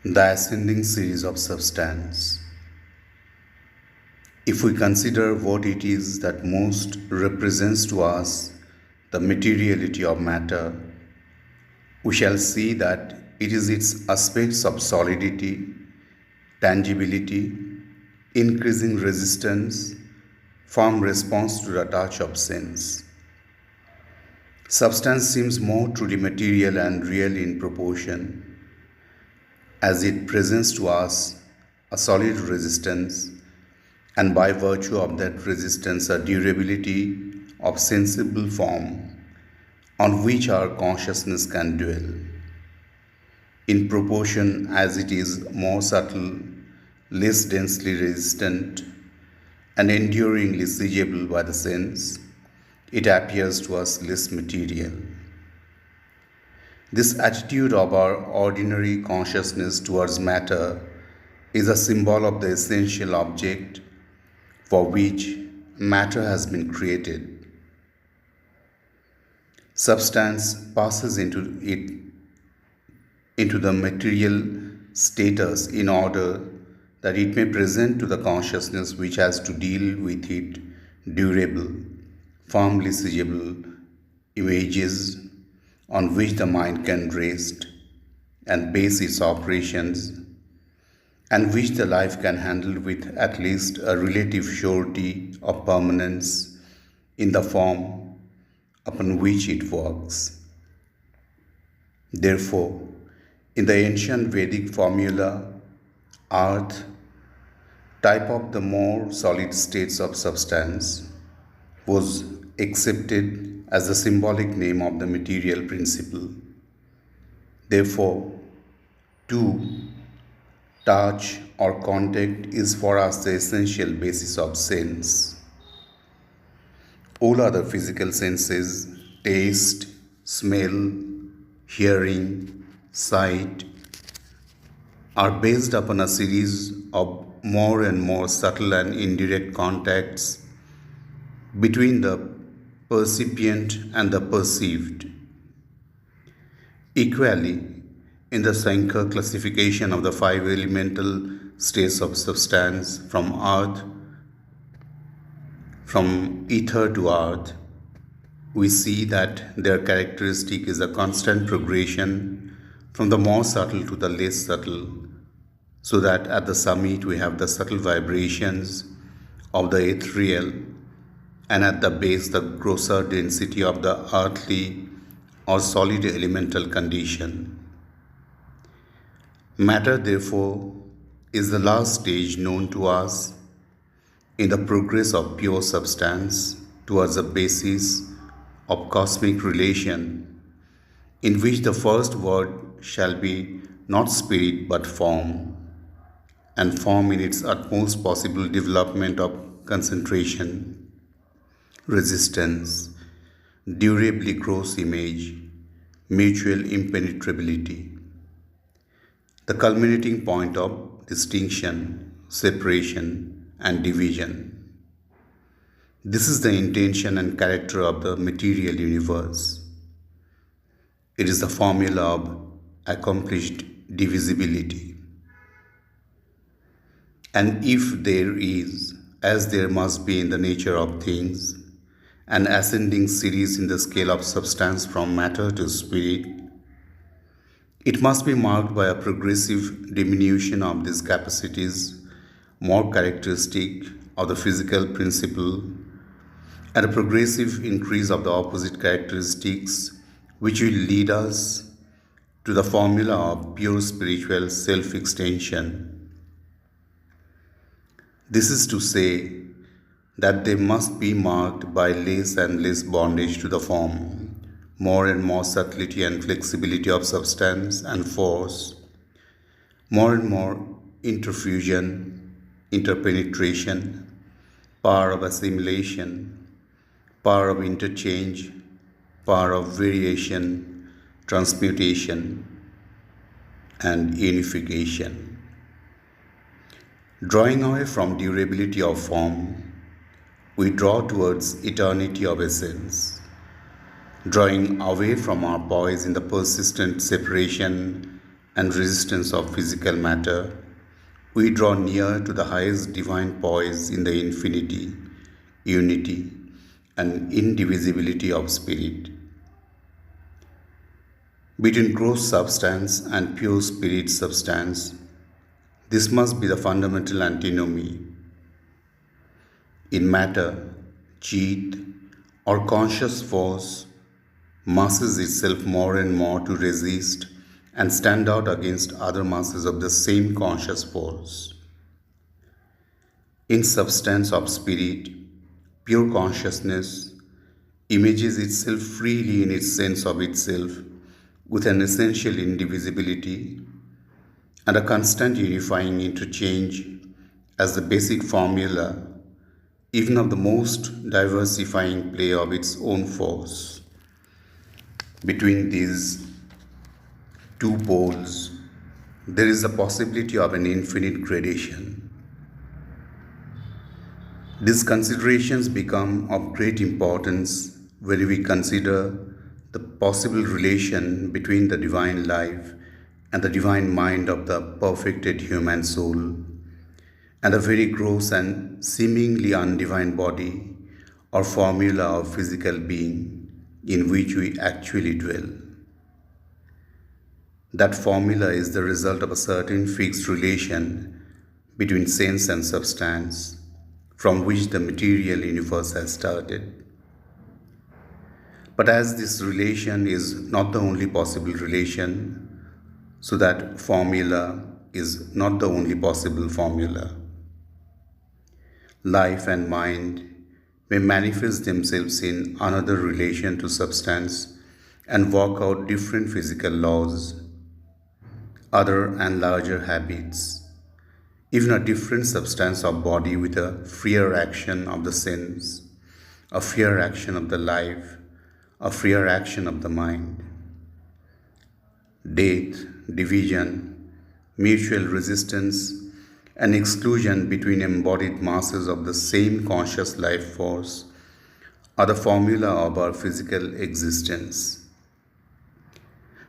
The ascending series of substance. If we consider what it is that most represents to us the materiality of matter, we shall see that it is its aspects of solidity, tangibility, increasing resistance, firm response to the touch of sense. Substance seems more truly material and real in proportion as it presents to us a solid resistance, and by virtue of that resistance, a durability of sensible form on which our consciousness can dwell. In proportion as it is more subtle, less densely resistant, and enduringly seeable by the sense, it appears to us less material. This attitude of our ordinary consciousness towards matter is a symbol of the essential object for which matter has been created. Substance passes into the material status in order that it may present to the consciousness which has to deal with it durable, firmly seeable images on which the mind can rest and base its operations, and which the life can handle with at least a relative surety of permanence in the form upon which it works. Therefore, in the ancient Vedic formula, earth, type of the more solid states of substance, was accepted as the symbolic name of the material principle. Therefore, to touch or contact is for us the essential basis of sense. All other physical senses, taste, smell, hearing, sight, are based upon a series of more and more subtle and indirect contacts between the percipient and the perceived. Equally, in the Sankhya classification of the five elemental states of substance from ether to earth, we see that their characteristic is a constant progression from the more subtle to the less subtle, so that at the summit we have the subtle vibrations of the ethereal, and at the base the grosser density of the earthly or solid elemental condition. Matter, therefore, is the last stage known to us in the progress of pure substance towards a basis of cosmic relation, in which the first word shall be not spirit but form, and form in its utmost possible development of concentration, resistance, durably gross image, mutual impenetrability, the culminating point of distinction, separation, and division. This is the intention and character of the material universe. It is the formula of accomplished divisibility. And if there is, as there must be in the nature of things, an ascending series in the scale of substance from matter to spirit, it must be marked by a progressive diminution of these capacities, more characteristic of the physical principle, and a progressive increase of the opposite characteristics, which will lead us to the formula of pure spiritual self-extension. This is to say that they must be marked by less and less bondage to the form, more and more subtlety and flexibility of substance and force, more and more interfusion, interpenetration, power of assimilation, power of interchange, power of variation, transmutation, and unification. Drawing away from durability of form, we draw towards eternity of essence. Drawing away from our poise in the persistent separation and resistance of physical matter, we draw near to the highest divine poise in the infinity, unity, and indivisibility of spirit. Between gross substance and pure spirit substance, this must be the fundamental antinomy. In matter, cheat or conscious force masses itself more and more to resist and stand out against other masses of the same conscious force. In substance of spirit, pure consciousness images itself freely in its sense of itself with an essential indivisibility and a constant unifying interchange as the basic formula, even of the most diversifying play of its own force. Between these two poles, there is the possibility of an infinite gradation. These considerations become of great importance when we consider the possible relation between the divine life and the divine mind of the perfected human soul and the very gross and seemingly undivine body or formula of physical being in which we actually dwell. That formula is the result of a certain fixed relation between sense and substance from which the material universe has started. But as this relation is not the only possible relation, so that formula is not the only possible formula. Life and mind may manifest themselves in another relation to substance and work out different physical laws, other and larger habits, even a different substance of body with a freer action of the sense, a freer action of the life, a freer action of the mind. Death, division, mutual resistance, and exclusion between embodied masses of the same conscious life force are the formula of our physical existence.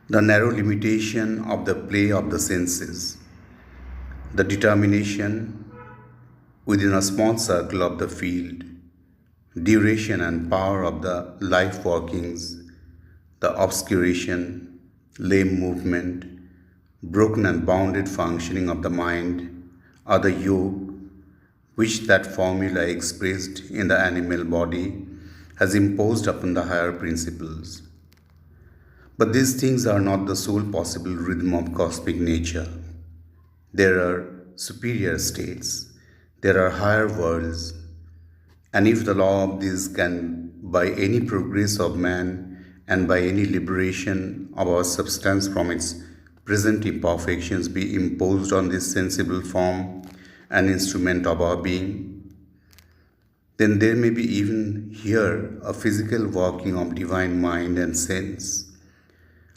The narrow limitation of the play of the senses, the determination within a small circle of the field, duration and power of the life workings, the obscuration, lame movement, broken and bounded functioning of the mind are the yoke which that formula expressed in the animal body has imposed upon the higher principles. But these things are not the sole possible rhythm of cosmic nature. There are superior states, there are higher worlds, and if the law of these can, by any progress of man and by any liberation of our substance from its present imperfections, be imposed on this sensible form and instrument of our being, then there may be even here a physical working of divine mind and sense,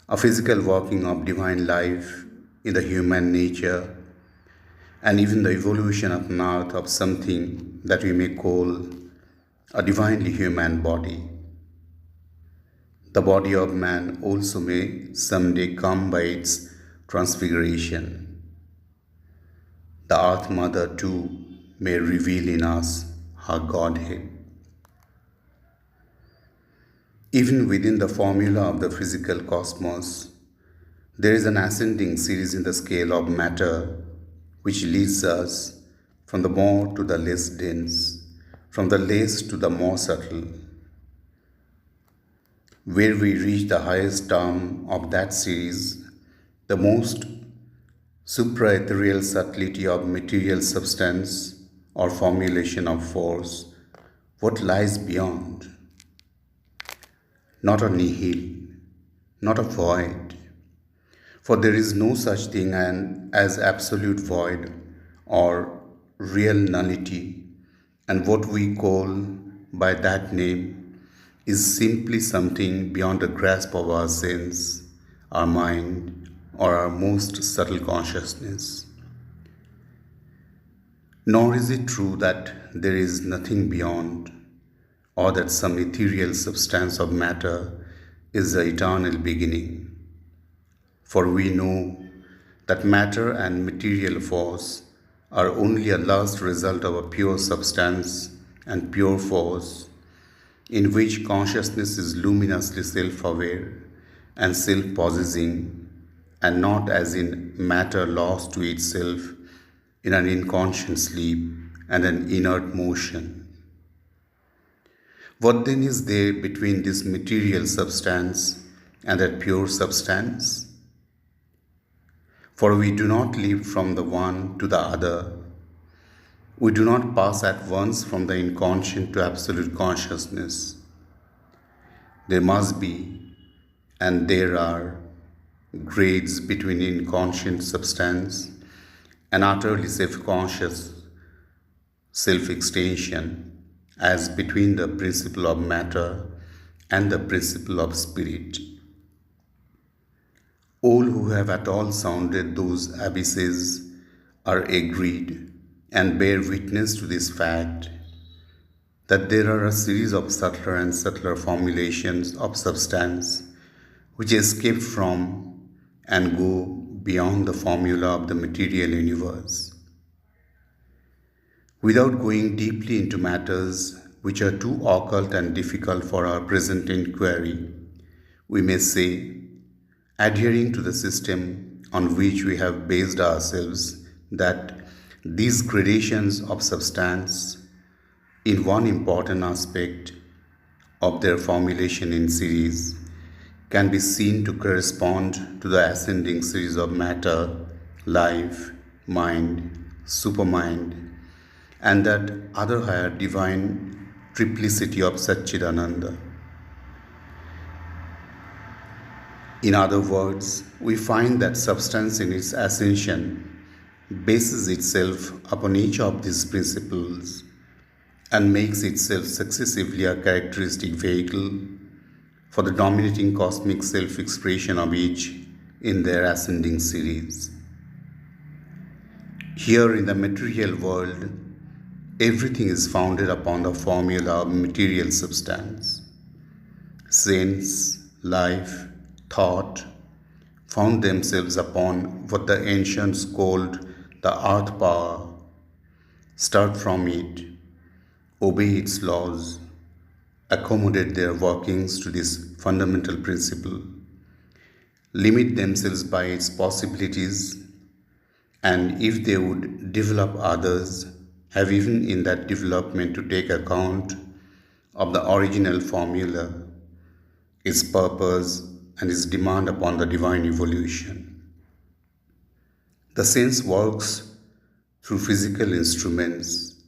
a physical working of divine life in the human nature, and even the evolution upon earth of something that we may call a divinely human body. The body of man also may someday come by its transfiguration. The Earth Mother too may reveal in us her Godhead. Even within the formula of the physical cosmos, there is an ascending series in the scale of matter which leads us from the more to the less dense, from the less to the more subtle. Where we reach the highest term of that series, the most supra-ethereal subtlety of material substance or formulation of force, what lies beyond? Not a nihil, not a void, for there is no such thing as absolute void or real nullity, and what we call by that name is simply something beyond the grasp of our sense, our mind, or our most subtle consciousness. Nor is it true that there is nothing beyond, or that some ethereal substance of matter is the eternal beginning. For we know that matter and material force are only a last result of a pure substance and pure force, in which consciousness is luminously self-aware and self-possessing, and not as in matter lost to itself in an inconscient sleep and an inert motion. What then is there between this material substance and that pure substance? For we do not leap from the one to the other. We do not pass at once from the inconscient to absolute consciousness. There must be, and there are, grades between inconscient substance and utterly self-conscious self-extension, as between the principle of matter and the principle of spirit. All who have at all sounded those abysses are agreed and bear witness to this fact, that there are a series of subtler and subtler formulations of substance which escape from and go beyond the formula of the material universe. Without going deeply into matters which are too occult and difficult for our present inquiry, we may say, adhering to the system on which we have based ourselves, that these gradations of substance, in one important aspect of their formulation in series, can be seen to correspond to the ascending series of matter, life, mind, supermind, and that other higher divine triplicity of Satchidananda. In other words, we find that substance in its ascension bases itself upon each of these principles and makes itself successively a characteristic vehicle for the dominating cosmic self-expression of each in their ascending series. Here in the material world, everything is founded upon the formula of material substance. Sense, life, thought found themselves upon what the ancients called the earth power, start from it, obey its laws, accommodate their workings to this fundamental principle, limit themselves by its possibilities, and if they would develop others, have even in that development to take account of the original formula, its purpose, and its demand upon the divine evolution. The sense works through physical instruments,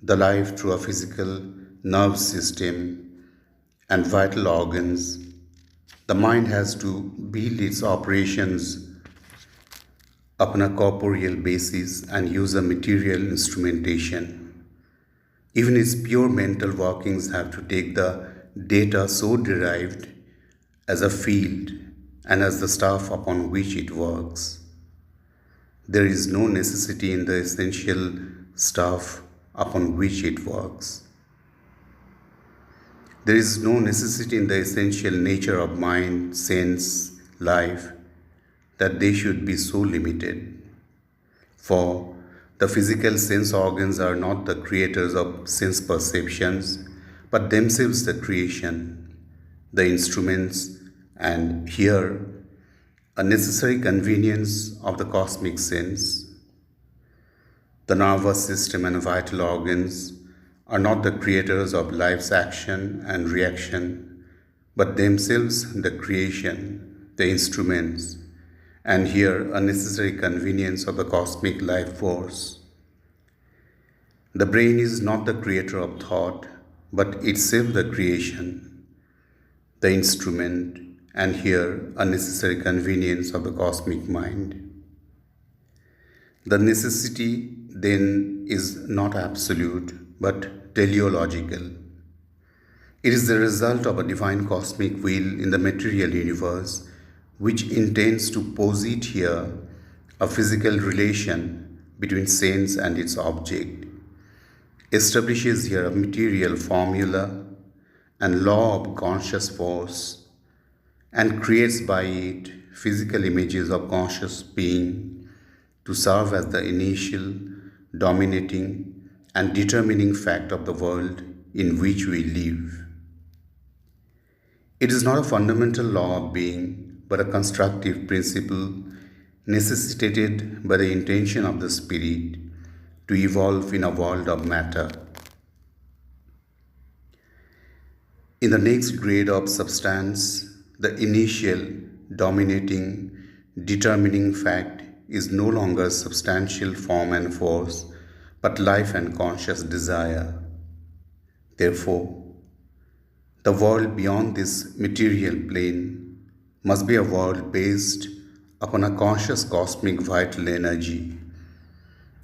the life through a physical nerve system and vital organs. The mind has to build its operations upon a corporeal basis and use a material instrumentation. Even its pure mental workings have to take the data so derived as a field and as the staff upon which it works. There is no necessity in the essential staff upon which it works. There is no necessity in the essential nature of mind, sense, life, that they should be so limited. For the physical sense organs are not the creators of sense perceptions, but themselves the creation, the instruments, and here a necessary convenience of the cosmic sense. The nervous system and vital organs are not the creators of life's action and reaction, but themselves the creation, the instruments, and here a necessary convenience of the cosmic life force. The brain is not the creator of thought, but itself the creation, the instrument, and here a necessary convenience of the cosmic mind. The necessity then is not absolute, but teleological. It is the result of a divine cosmic will in the material universe, which intends to posit here a physical relation between sense and its object, establishes here a material formula and law of conscious force, and creates by it physical images of conscious being to serve as the initial, dominating, and determining fact of the world in which we live. It is not a fundamental law of being, but a constructive principle necessitated by the intention of the spirit to evolve in a world of matter. In the next grade of substance, the initial, dominating, determining fact is no longer substantial form and force, but life and conscious desire. Therefore, the world beyond this material plane must be a world based upon a conscious cosmic vital energy,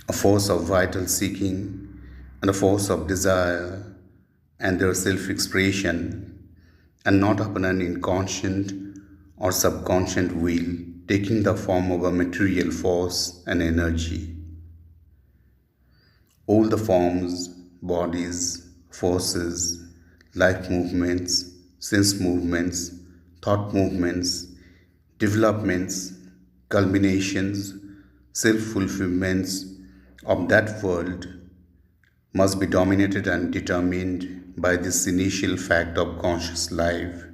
a force of vital seeking and a force of desire and their self-expression, and not upon an inconscient or subconscious will taking the form of a material force and energy. All the forms, bodies, forces, life movements, sense movements, thought movements, developments, culminations, self-fulfillments of that world must be dominated and determined by this initial fact of conscious life,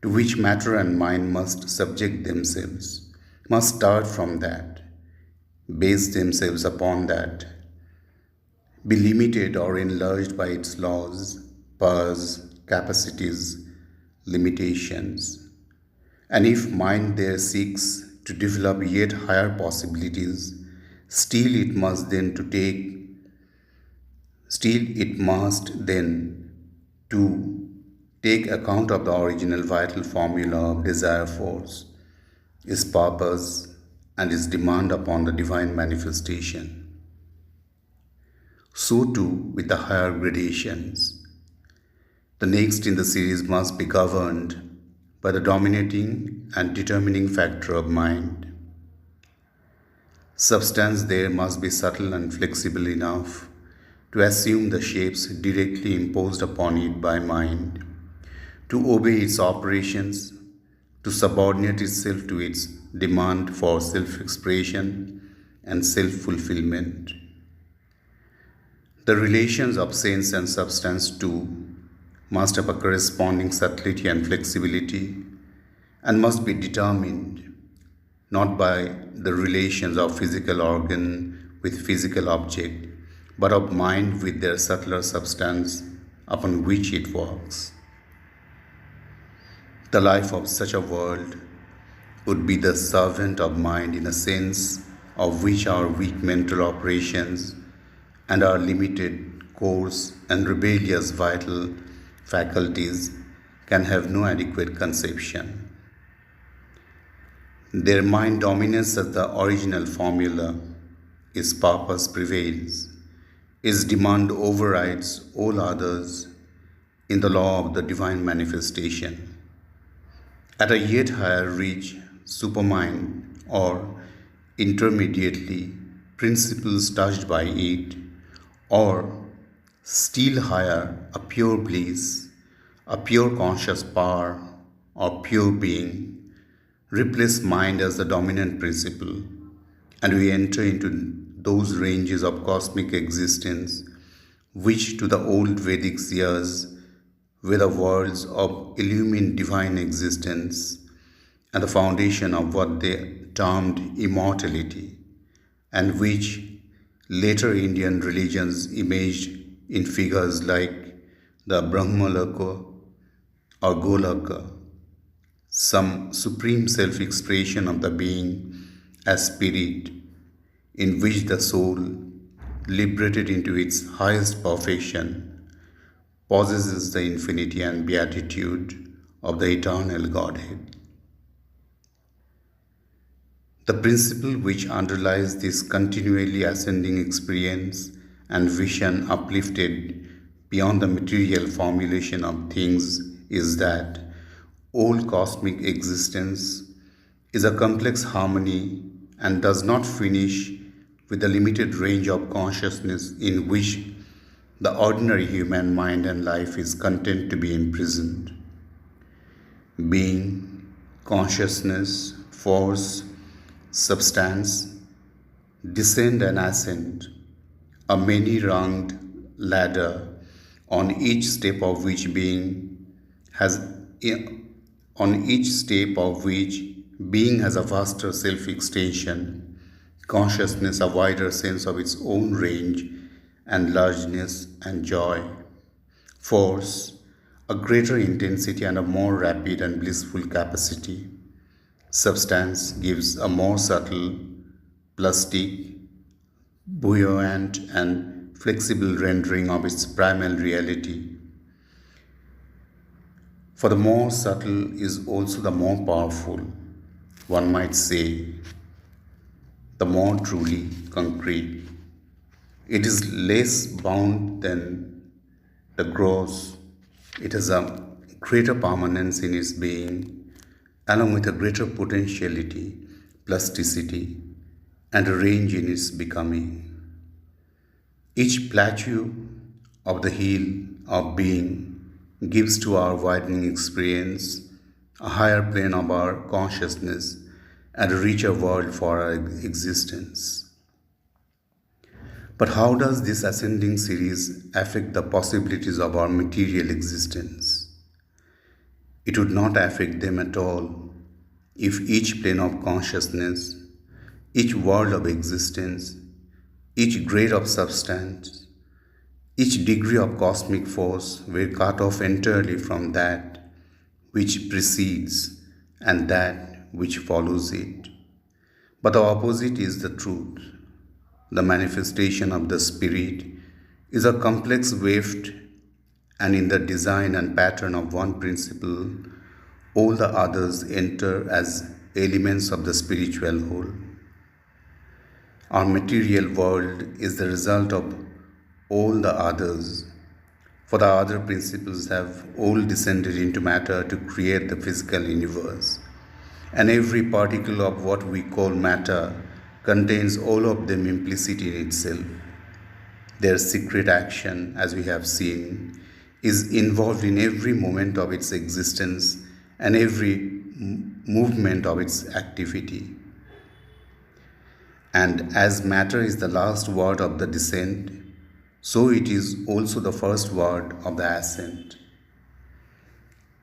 to which matter and mind must subject themselves, must start from that, base themselves upon that, be limited or enlarged by its laws, powers, capacities, limitations. And if mind there seeks to develop yet higher possibilities, still it must then to take account of the original vital formula of desire force, its purpose, and its demand upon the divine manifestation. So too with the higher gradations. The next in the series must be governed by the dominating and determining factor of mind. Substance there must be subtle and flexible enough to assume the shapes directly imposed upon it by mind, to obey its operations, to subordinate itself to its demand for self-expression and self-fulfillment. The relations of sense and substance too must have a corresponding subtlety and flexibility, and must be determined not by the relations of physical organ with physical object, but of mind with their subtler substance upon which it works. The life of such a world would be the servant of mind in a sense of which our weak mental operations and our limited, coarse, and rebellious vital faculties can have no adequate conception. Their mind dominates as the original formula, its purpose prevails, its demand overrides all others in the law of the divine manifestation. At a yet higher reach, supermind, or intermediately, principles touched by it, or still higher, a pure bliss, a pure conscious power, or pure being, replace mind as the dominant principle, and we enter into those ranges of cosmic existence which to the old Vedic seers were the worlds of illumined divine existence and the foundation of what they termed immortality, and which later Indian religions imaged in figures like the Brahmaloka or Golaka, some supreme self-expression of the being as spirit, in which the soul, liberated into its highest perfection, possesses the infinity and beatitude of the eternal Godhead. The principle which underlies this continually ascending experience and vision uplifted beyond the material formulation of things is that all cosmic existence is a complex harmony and does not finish with the limited range of consciousness in which the ordinary human mind and life is content to be imprisoned. Being, consciousness, force, substance, descend and ascend, a many-runged ladder on each step of which has being has a vaster self-extension, consciousness a wider sense of its own range and largeness and joy, force a greater intensity and a more rapid and blissful capacity, substance gives a more subtle, plastic, buoyant and flexible rendering of its primal reality. For the more subtle is also the more powerful, one might say, the more truly concrete. It is less bound than the gross. It has a greater permanence in its being, along with a greater potentiality, plasticity, and a range in its becoming. Each plateau of the hill of being gives to our widening experience a higher plane of our consciousness and a richer world for our existence. But how does this ascending series affect the possibilities of our material existence? It would not affect them at all if each plane of consciousness, each world of existence, each grade of substance, each degree of cosmic force were cut off entirely from that which precedes and that which follows it. But the opposite is the truth. The manifestation of the Spirit is a complex weft, and in the design and pattern of one principle, all the others enter as elements of the spiritual whole. Our material world is the result of all the others, for the other principles have all descended into matter to create the physical universe, and every particle of what we call matter contains all of them implicit in itself. Their secret action, as we have seen, is involved in every moment of its existence and every movement of its activity. And as matter is the last word of the descent, so it is also the first word of the ascent.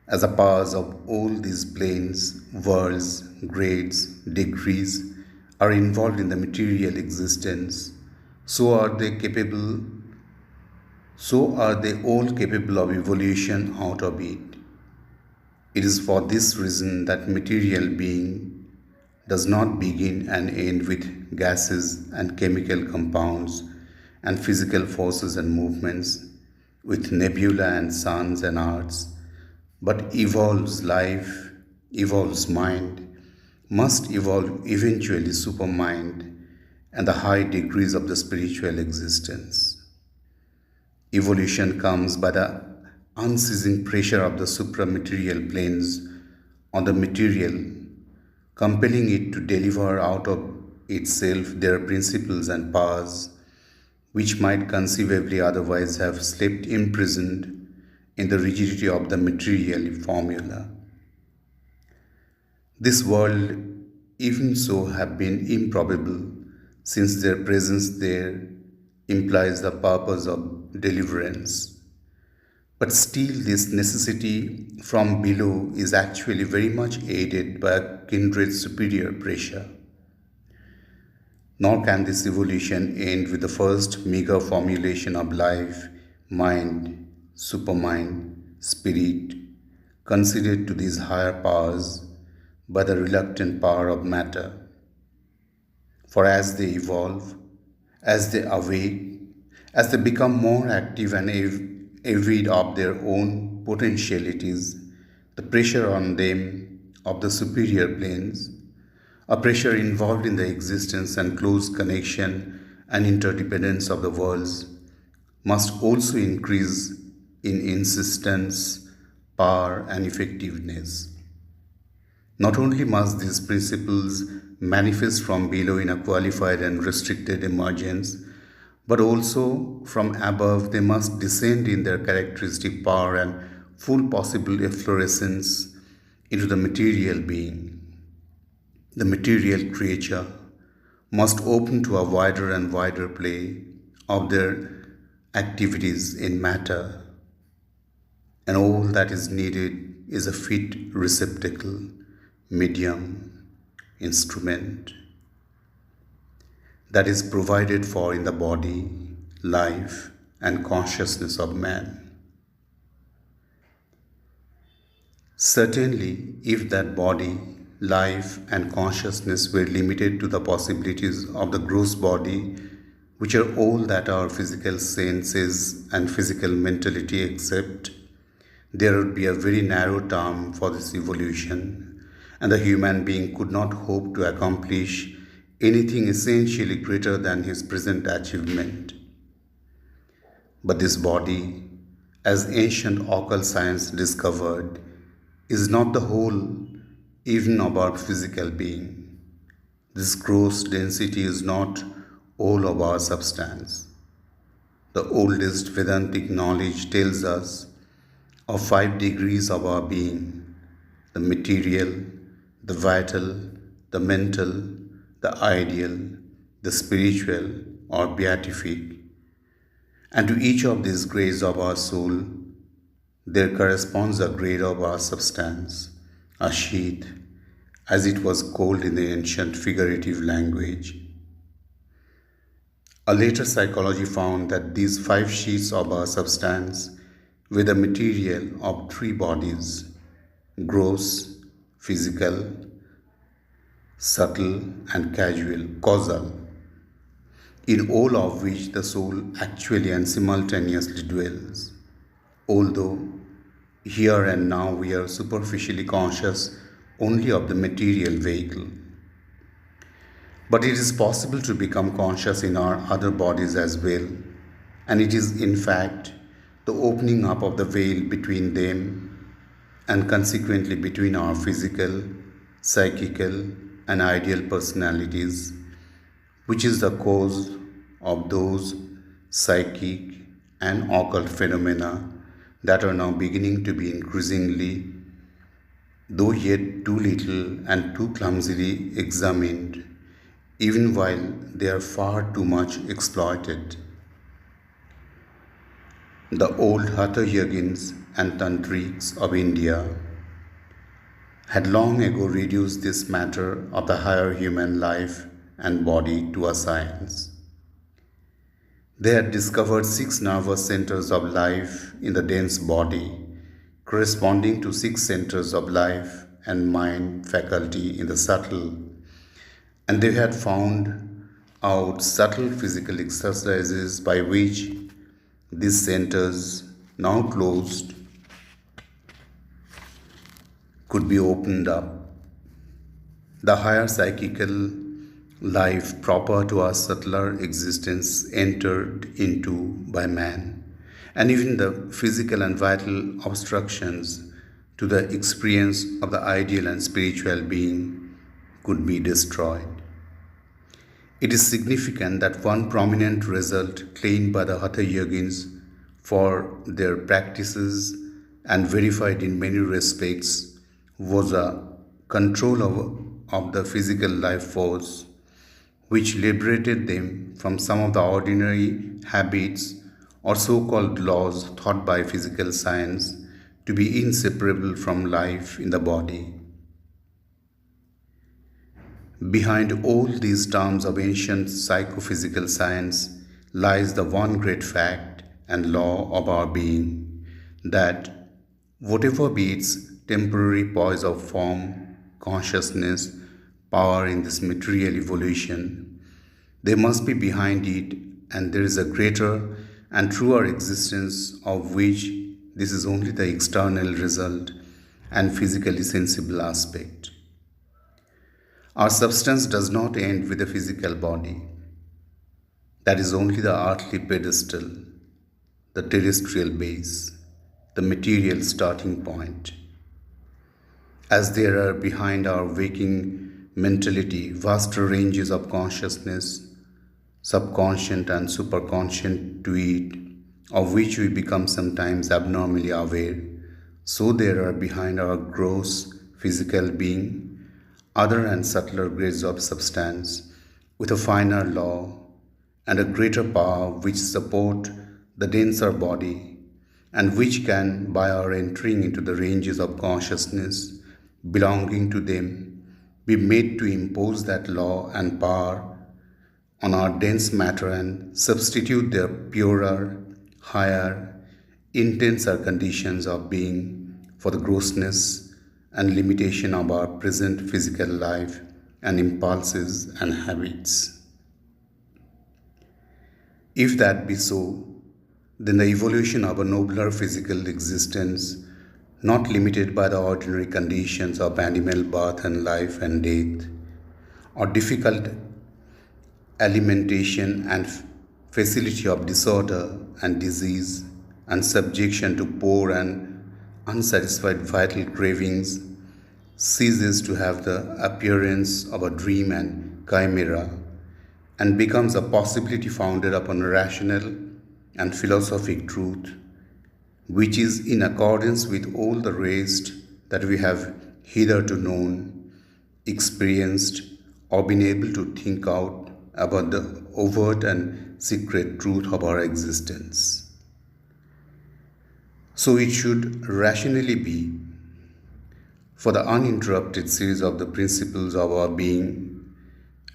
As the powers of all these planes, worlds, grades, degrees are involved in the material existence, so are they all capable of evolution out of it. It is for this reason that material being does not begin and end with gases and chemical compounds and physical forces and movements, with nebula and suns and earths, but evolves life, evolves mind, must evolve eventually supermind and the high degrees of the spiritual existence. Evolution comes by the unceasing pressure of the supramaterial planes on the material, compelling it to deliver out of itself their principles and powers, which might conceivably otherwise have slept imprisoned in the rigidity of the material formula. This world, even so, have been improbable, since their presence there implies the purpose of deliverance. But still, this necessity from below is actually very much aided by a kindred superior pressure. Nor can this evolution end with the first meager formulation of life, mind, supermind, spirit, conceded to these higher powers by the reluctant power of matter. For as they evolve, as they awake, as they become more active and avid of their own potentialities, the pressure on them of the superior planes, a pressure involved in the existence and close connection and interdependence of the worlds, must also increase in insistence, power, and effectiveness. Not only must these principles manifest from below in a qualified and restricted emergence, but also from above they must descend in their characteristic power and full possible efflorescence into the material being. the material creature must open to a wider and wider play of their activities in matter, and all that is needed is a fit receptacle, medium, instrument that is provided for in the body, life, and consciousness of man. Certainly, if that body, life, and consciousness were limited to the possibilities of the gross body, which are all that our physical senses and physical mentality accept, there would be a very narrow term for this evolution, and the human being could not hope to accomplish anything essentially greater than his present achievement. But this body, as ancient occult science discovered, is not the whole even of our physical being. This gross density is not all of our substance. The oldest Vedantic knowledge tells us of 5 degrees of our being: the material, the vital, the mental, the ideal, the spiritual or beatific. And to each of these grades of our soul, there corresponds a grade of our substance, a sheath, as it was called in the ancient figurative language. A later psychology found that these 5 sheaths of our substance were the material of 3 bodies: gross, physical, subtle, and causal, in all of which the soul actually and simultaneously dwells. Although here and now we are superficially conscious only of the material vehicle. But it is possible to become conscious in our other bodies as well, and it is in fact the opening up of the veil between them and consequently between our physical, psychical, and ideal personalities, which is the cause of those psychic and occult phenomena that are now beginning to be increasingly, though yet too little and too clumsily examined, even while they are far too much exploited. The old Hatha yogins and tantrics of India had long ago reduced this matter of the higher human life and body to a science. They had discovered 6 nervous centers of life in the dense body, corresponding to 6 centers of life and mind faculty in the subtle, and they had found out subtle physical exercises by which these centers, now closed, could be opened up. The higher psychical life proper to our subtler existence entered into by man, and even the physical and vital obstructions to the experience of the ideal and spiritual being could be destroyed. It is significant that one prominent result claimed by the Hatha yogins for their practices and verified in many respects was a control of the physical life force, which liberated them from some of the ordinary habits or so-called laws thought by physical science to be inseparable from life in the body. Behind all these terms of ancient psychophysical science lies the one great fact and law of our being, that whatever be its temporary poise of form, consciousness, power in this material evolution, there must be behind it, and there is a greater and truer existence of which this is only the external result and physically sensible aspect. Our substance does not end with the physical body. That is only the earthly pedestal, the terrestrial base, the material starting point. As there are behind our waking mentality vaster ranges of consciousness, subconscious and superconscious to it, of which we become sometimes abnormally aware, so there are behind our gross physical being other and subtler grades of substance with a finer law and a greater power which support the denser body and which can, by our entering into the ranges of consciousness belonging to them, be made to impose that law and power on our dense matter and substitute their purer, higher, intenser conditions of being for the grossness and limitation of our present physical life and impulses and habits. If that be so, then the evolution of a nobler physical existence, not limited by the ordinary conditions of animal birth and life and death, or difficult alimentation and facility of disorder and disease, and subjection to poor and unsatisfied vital cravings, ceases to have the appearance of a dream and chimera, and becomes a possibility founded upon rational and philosophic truth, which is in accordance with all the rest that we have hitherto known, experienced, or been able to think out about the overt and secret truth of our existence. So it should rationally be, for the uninterrupted series of the principles of our being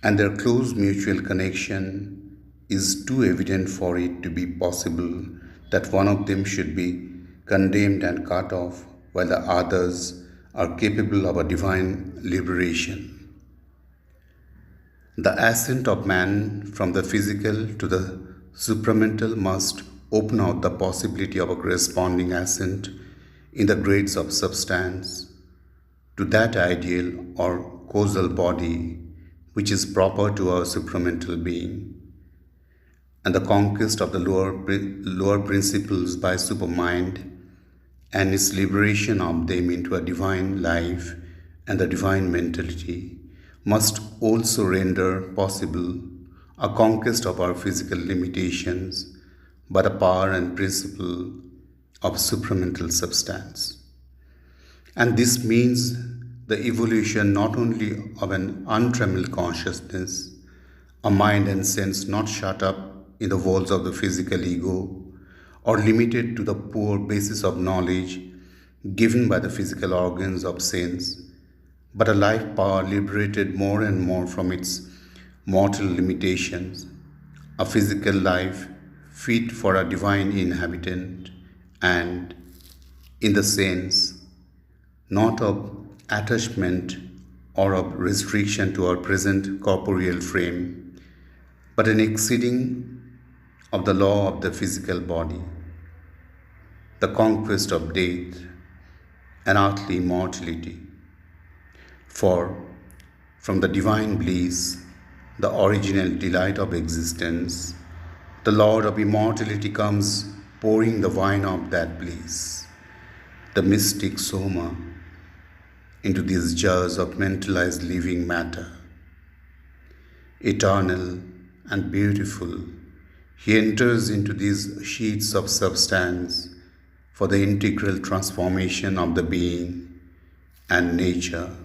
and their close mutual connection is too evident for it to be possible that one of them should be condemned and cut off while the others are capable of a divine liberation. The ascent of man from the physical to the supramental must open out the possibility of a corresponding ascent in the grades of substance to that ideal or causal body which is proper to our supramental being, and the conquest of the lower principles by supermind and its liberation of them into a divine life and the divine mentality must also render possible a conquest of our physical limitations by the power and principle of supramental substance. And this means the evolution not only of an untrammeled consciousness, a mind and sense not shut up in the walls of the physical ego or limited to the poor basis of knowledge given by the physical organs of sense, but a life power liberated more and more from its mortal limitations, a physical life fit for a divine inhabitant, and, in the sense, not of attachment or of restriction to our present corporeal frame, but an exceeding of the law of the physical body, the conquest of death and earthly mortality. For from the divine bliss, the original delight of existence, the Lord of immortality comes pouring the wine of that bliss, the mystic soma, into these jars of mentalized living matter. Eternal and beautiful, he enters into these sheets of substance for the integral transformation of the being and nature